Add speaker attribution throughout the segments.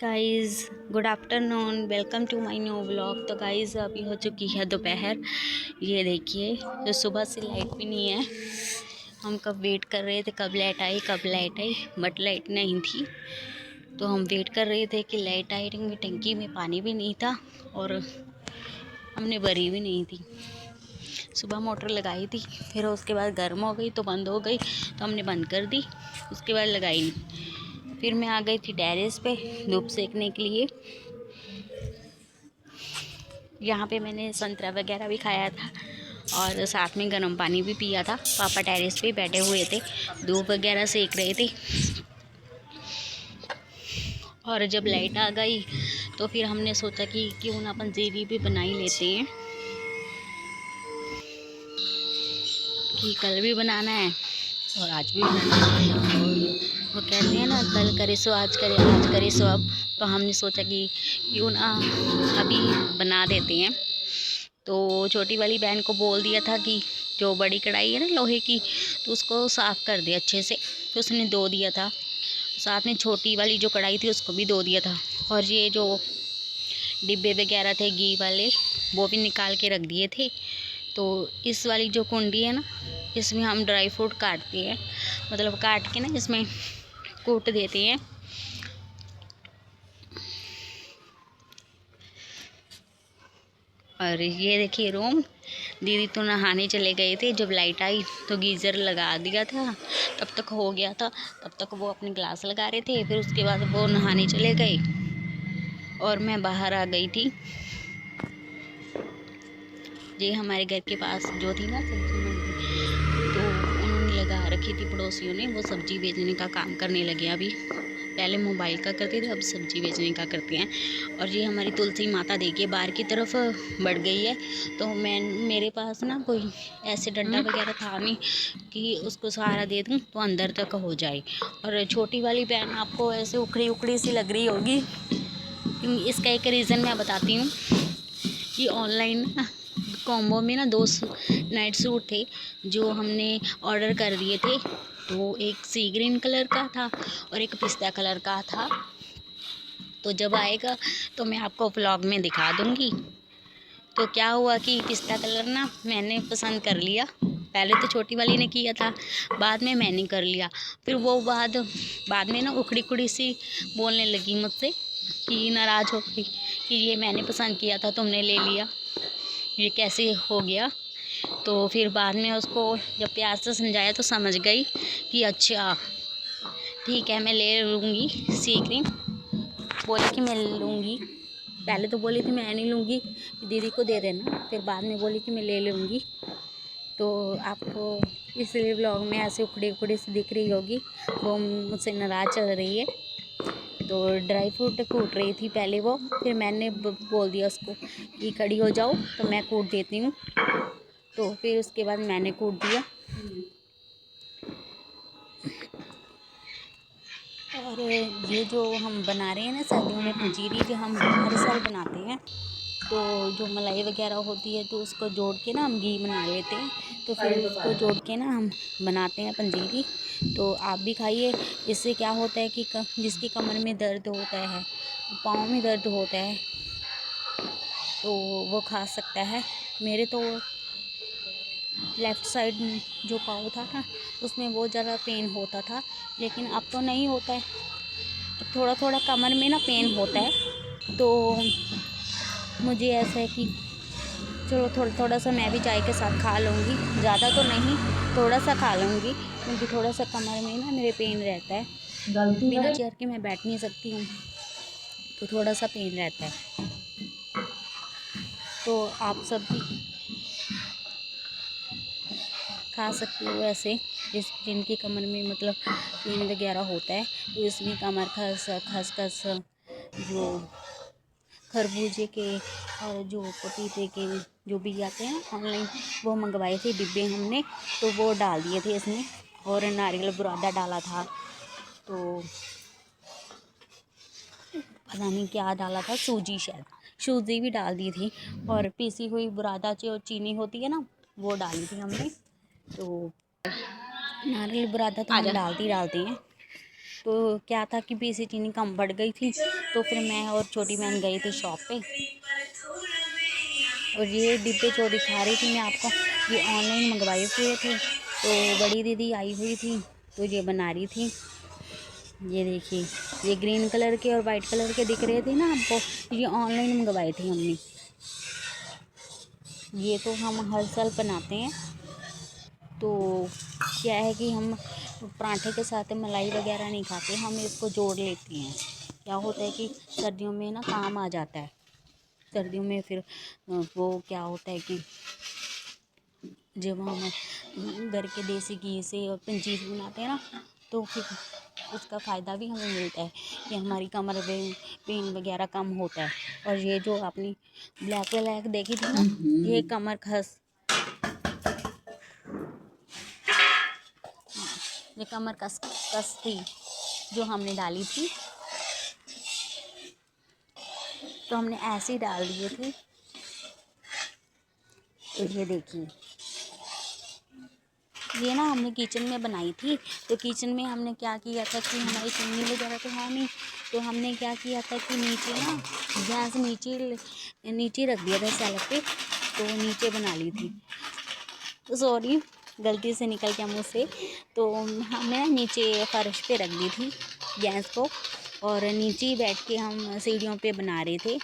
Speaker 1: Guys, good afternoon, welcome to my new vlog. तो guys अभी हो चुकी है दोपहर। ये देखिए, तो सुबह से लाइट भी नहीं है। हम कब वेट कर रहे थे कब लाइट आई, बट लाइट नहीं थी। तो हम वेट कर रहे थे कि लाइट आएगी। टंकी में पानी भी नहीं था और हमने भरी भी नहीं थी। सुबह मोटर लगाई थी, फिर उसके बाद गर्म हो गई तो बंद हो गई, तो हमने बंद कर दी। उसके बाद लगाई नहीं। फिर मैं आ गई थी टेरेस पे धूप सेकने के लिए। यहाँ पे मैंने संतरा वगैरह भी खाया था और साथ में गर्म पानी भी पिया था। पापा टेरेस पे बैठे हुए थे, धूप वगैरह सेक रहे थे। और जब लाइट आ गई तो फिर हमने सोचा कि क्यों ना अपन जीरी भी बना ही लेते हैं, कि कल भी बनाना है और आज भी बनाना है। और वो कहते हैं ना, कल करे सो आज करे, आज करे सो अब। तो हमने सोचा कि क्यों ना अभी बना देते हैं। तो छोटी वाली बहन को बोल दिया था कि जो बड़ी कढ़ाई है ना लोहे की, तो उसको साफ़ कर दे अच्छे से। तो उसने धो दिया था। साथ में छोटी वाली जो कढ़ाई थी उसको भी धो दिया था। और ये जो डिब्बे वगैरह थे घी वाले, वो भी निकाल के रख दिए थे। तो इस वाली जो कुंडी है ना, इसमें हम ड्राई फ्रूट काटते हैं, मतलब काट के ना इसमें कूट देते हैं। और ये देखिए रूम, दीदी तो नहाने चले गए थे। जब लाइट आई तो गीज़र लगा दिया था, तब तक हो गया था। तब तक वो अपनी ग्लास लगा रहे थे, फिर उसके बाद वो नहाने चले गए और मैं बाहर आ गई थी। ये हमारे घर के पास जो थी ना सब्जी मंडी, तो उन्होंने लगा रखी थी पड़ोसियों ने, वो सब्जी बेचने का काम करने लगे अभी। पहले मोबाइल का करते थे, अब सब्जी बेचने का करते हैं। और ये हमारी तुलसी माता देखिए बाहर की तरफ बढ़ गई है। तो मेरे पास ना कोई ऐसे डंडा वगैरह था नहीं कि उसको सहारा दे दूँ तो अंदर तक हो जाए। और छोटी वाली बहन आपको ऐसे उखड़ी उखड़ी सी लग रही होगी, क्योंकि इसका एक रीज़न मैं बताती हूँ कि ऑनलाइन कॉम्बो में ना दो नाइट सूट थे जो हमने ऑर्डर कर दिए थे। तो एक सी ग्रीन कलर का था और एक पिस्ता कलर का था। तो जब आएगा तो मैं आपको व्लॉग में दिखा दूँगी। तो क्या हुआ कि पिस्ता कलर ना मैंने पसंद कर लिया। पहले तो छोटी वाली ने किया था, बाद में मैंने कर लिया। फिर वो बाद में ना उखड़ी उखड़ी सी बोलने लगी मुझसे, कि नाराज़ हो गई कि ये मैंने पसंद किया था तुमने ले लिया, ये कैसे हो गया। तो फिर बाद में उसको जब प्यार से समझाया तो समझ गई कि अच्छा ठीक है मैं ले लूँगी सी क्रीम। बोली कि मैं ले लूँगी। पहले तो बोली थी मैं नहीं लूँगी, दीदी को दे देना, फिर बाद में बोली कि मैं ले लूँगी। तो आपको इसलिए व्लॉग में ऐसे उखड़ी उखड़ी सी दिख रही होगी, वो मुझसे नाराज़ चल रही है। तो ड्राई फ्रूट कूट रही थी पहले वो, फिर मैंने बोल दिया उसको कि खड़ी हो जाओ तो मैं कूट देती हूँ। तो फिर उसके बाद मैंने कूट दिया। और ये जो हम बना रहे हैं ना सर्दियों में पंजीरी, जो हम हर साल बनाते हैं, तो जो मलाई वगैरह होती है तो उसको जोड़ के ना हम घी बना लेते हैं। तो फिर उसको जोड़ के ना हम बनाते हैं पंजीरी। तो आप भी खाइए। इससे क्या होता है कि जिसकी कमर में दर्द होता है, पाँव में दर्द होता है, तो वो खा सकता है। मेरे तो लेफ़्ट साइड जो पाँव था ना, उसमें बहुत ज़्यादा पेन होता था, लेकिन अब तो नहीं होता है। अब थोड़ा थोड़ा कमर में ना पेन होता है। तो मुझे ऐसा है कि चलो थोड़ा थोड़ा सा मैं भी चाय के साथ खा लूँगी, ज़्यादा तो नहीं, थोड़ा सा खा लूँगी, क्योंकि थोड़ा सा कमर में ना मेरे पेन रहता है। बिना चेयर के मैं बैठ नहीं सकती हूँ, तो थोड़ा सा पेन रहता है। तो आप सब भी खा सकते हो ऐसे, जिनकी कमर में मतलब पेन वगैरह होता है। तो इसमें कमर खसखस, जो खरबूजे के और जो पपीते के जो भी आते हैं ऑनलाइन, वो मंगवाए थे डिब्बे हमने, तो वो डाल दिए थे इसमें। और नारियल बुरादा डाला था, तो पता नहीं क्या डाला था, सूजी, शायद सूजी भी डाल दी थी। और पीसी हुई बुरादा जो चीनी होती है ना, वो डाली थी हमने। तो नारियल बुरादा तो हम डालते ही डालते हैं। तो क्या था कि पीसी चीनी कम पड़ गई थी, तो फिर मैं और छोटी बहन गई थी शॉप पे। और ये डिब्बे जो दिखा रही थी मैं आपको, ये ऑनलाइन मंगवाए हुए थे। तो बड़ी दीदी आई हुई थी तो ये बना रही थी। ये देखिए, ये ग्रीन कलर के और वाइट कलर के दिख रहे थे ना आपको, ये ऑनलाइन मंगवाए थे हमने। ये तो हम हर साल बनाते हैं। तो क्या है कि हम पराठे के साथ मलाई वगैरह नहीं खाते, हम इसको जोड़ लेते हैं। क्या होता है कि सर्दियों में ना काम आ जाता है। सर्दियों में फिर वो क्या होता है कि जब हम घर के देसी घी से और पंजीर बनाते हैं ना, तो फिर उसका फ़ायदा भी हमें मिलता है कि हमारी कमर में पेन वगैरह कम होता है। और ये जो आपने ब्लैक ब्लैक देखी थी ना, ये कमर खस, ये कमर कस थी जो हमने डाली थी। तो हमने ऐसे ही डाल दिए थे। तो ये देखिए, ये ना हमने किचन में बनाई थी। तो किचन में हमने क्या किया था कि हमारी चिमनी वगैरह तो है नहीं, तो हमने क्या किया था कि नीचे ना गैस नीचे रख दिया था सैलड पे, तो नीचे बना ली थी। सॉरी, गलती से निकल गया मुँह से। तो हमने नीचे फर्श पे रख दी थी गैस को, और नीचे ही बैठ के हम सीढ़ियों पे बना रहे थे।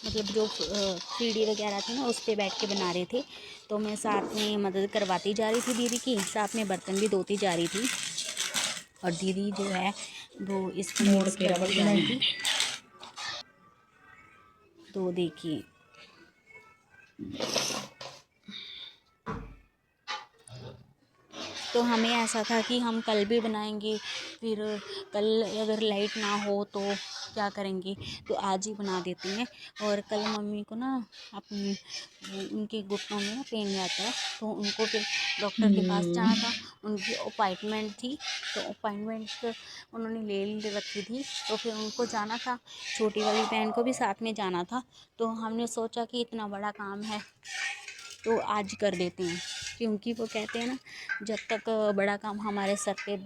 Speaker 1: मतलब जो सीढ़ी वगैरह थी ना उस पे बैठ के बना रहे थे। तो मैं साथ में मदद करवाती जा रही थी दीदी की, साथ में बर्तन भी धोती जा रही थी। और दीदी जो है वो इसको मिक्स करती जा रही थी। तो देखिए, तो हमें ऐसा था कि हम कल भी बनाएंगे, फिर कल अगर लाइट ना हो तो क्या करेंगे, तो आज ही बना देते हैं। और कल मम्मी को ना अपनी उनके घुटनों में ना पेन रहता है, तो उनको फिर डॉक्टर के पास जाना था। उनकी अपॉइंटमेंट थी, तो अपॉइंटमेंट उन्होंने ले रखी थी, तो फिर उनको जाना था। छोटी वाली बहन को भी साथ में जाना था। तो हमने सोचा कि इतना बड़ा काम है तो आज कर देते हैं, क्योंकि वो कहते हैं ना, जब तक बड़ा काम हमारे सर पे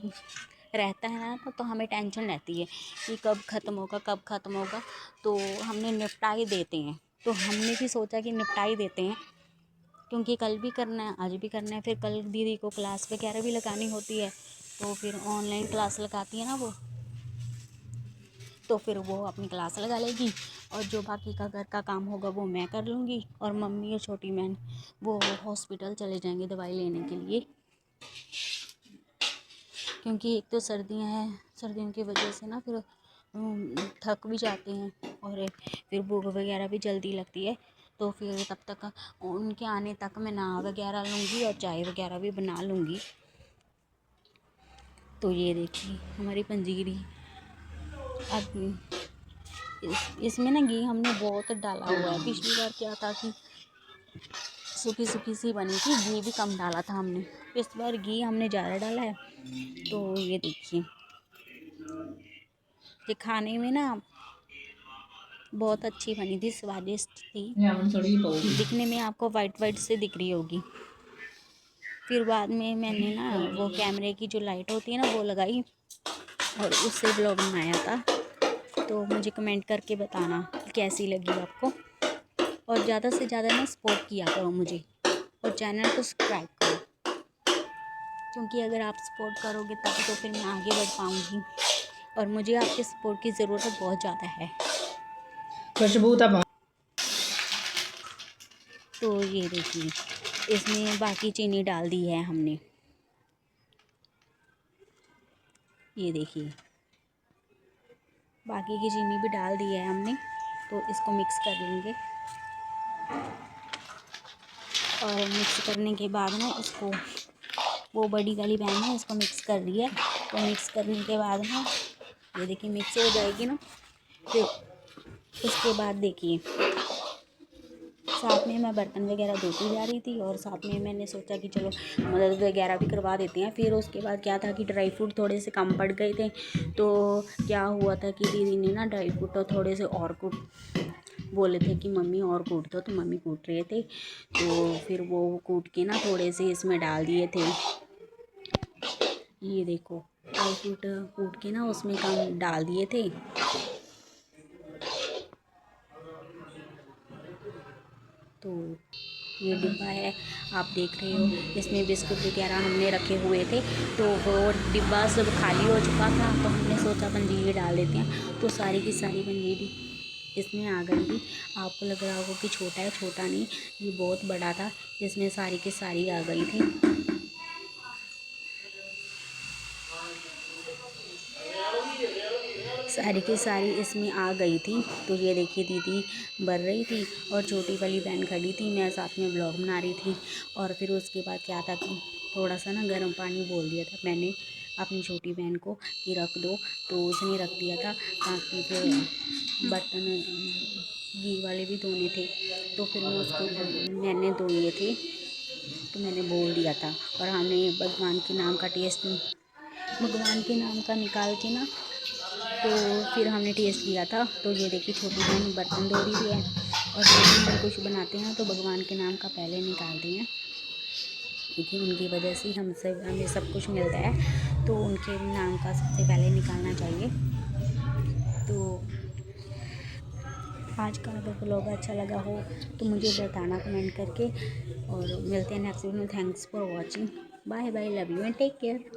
Speaker 1: रहता है ना तो हमें टेंशन रहती है कि कब ख़त्म होगा कब ख़त्म होगा। तो हमने निपटा ही देते हैं। तो हमने भी सोचा कि निपटा ही देते हैं, क्योंकि कल भी करना है आज भी करना है। फिर कल दीदी को क्लास वगैरह भी लगानी होती है, तो फिर ऑनलाइन क्लास लगाती है ना वो, तो फिर वो अपनी क्लास लगा लेगी और जो बाकी का घर का काम होगा वो मैं कर लूँगी। और मम्मी और छोटी बहन वो हॉस्पिटल चले जाएंगे दवाई लेने के लिए, क्योंकि एक तो सर्दियाँ हैं, सर्दियों की वजह से ना फिर थक भी जाते हैं और फिर भूख वगैरह भी जल्दी लगती है। तो फिर तब तक उनके आने तक मैं नहा वगैरह लूँगी और चाय वगैरह भी बना लूँगी। तो ये देखिए हमारी पंजीरी। अब इसमें ना घी हमने बहुत डाला हुआ है। पिछली बार क्या था कि सूखी सूखी सी बनी थी, घी भी कम डाला था हमने। इस बार घी हमने ज़्यादा डाला है। तो ये देखिए, ये खाने में ना बहुत अच्छी बनी थी, स्वादिष्ट थी। दिखने में आपको वाइट वाइट से दिख रही होगी। फिर बाद में मैंने ना वो कैमरे की जो लाइट होती है ना वो लगाई और उससे ब्लॉग बनाया था। तो मुझे कमेंट करके बताना कैसी लगी आपको, और ज़्यादा से ज़्यादा ना सपोर्ट किया करो मुझे, और चैनल को सब्सक्राइब करो, क्योंकि अगर आप सपोर्ट करोगे तभी तो फिर मैं आगे बढ़ पाऊँगी। और मुझे आपके सपोर्ट की ज़रूरत बहुत ज़्यादा है।
Speaker 2: खुशबू तब
Speaker 1: तो ये देखिए, इसमें बाकी चीनी डाल दी है हमने। ये देखिए, बाकी की चीनी भी डाल दी है हमने। तो इसको मिक्स कर लेंगे, और मिक्स करने के बाद ना इसको, वो बड़ी वाली बहन है इसको मिक्स कर रही है। तो मिक्स करने के बाद ना ये देखिए मिक्स हो जाएगी ना, फिर उसके बाद देखिए साथ में मैं बर्तन वगैरह धोती जा रही थी, और साथ में मैंने सोचा कि चलो मदद वगैरह भी करवा देते हैं। फिर उसके बाद क्या था कि ड्राई फ्रूट थोड़े से कम पड़ गए थे। तो क्या हुआ था कि दीदी ने ना ड्राई फ्रूट तो थोड़े से और कूट बोले थे कि मम्मी और कूट दो, तो मम्मी कूट रहे थे। तो फिर वो कूट के ना थोड़े से इसमें डाल दिए थे। ये देखो, ड्राई फ्रूट कूट के ना उसमें काम डाल दिए थे। तो ये डिब्बा है, आप देख रहे हो, इसमें बिस्कुट वगैरह हमने रखे हुए थे। तो वो डिब्बा सब खाली हो चुका था, तो हमने सोचा पंजीरी डाल देते हैं। तो सारी की सारी पंजीरी इसमें आ गई थी। आपको लग रहा होगा कि छोटा है, छोटा नहीं, ये बहुत बड़ा था। इसमें सारी की सारी आ गई थी। सारी की सारी इसमें आ गई थी। तो ये देखिए दीदी भर रही थी और छोटी वाली बहन खड़ी थी, मैं साथ में ब्लॉग बना रही थी। और फिर उसके बाद क्या था कि थोड़ा सा ना गर्म पानी बोल दिया था मैंने अपनी छोटी बहन को कि रख दो, तो उसने रख दिया था। ताकि फिर बर्तन घी वाले भी धोने थे, तो फिर मैंने धो लिए थे, तो मैंने बोल दिया था। और हमने भगवान के नाम का टेस्ट, भगवान के नाम का निकाल के ना, तो फिर हमने टेस्ट किया था। तो ये देखिए छोटी बहन बर्तन धो रही है। और जब भी हम कुछ बनाते हैं तो भगवान के नाम का पहले निकालते हैं, क्योंकि उनकी वजह से हमें सब कुछ मिलता है। तो उनके नाम का सबसे पहले निकालना चाहिए। तो आज का अगर ब्लॉग अच्छा लगा हो तो मुझे बताना कमेंट करके। और मिलते हैं नेक्स्ट वीडियो में। Thanks for watching. Bye bye, love you and take care.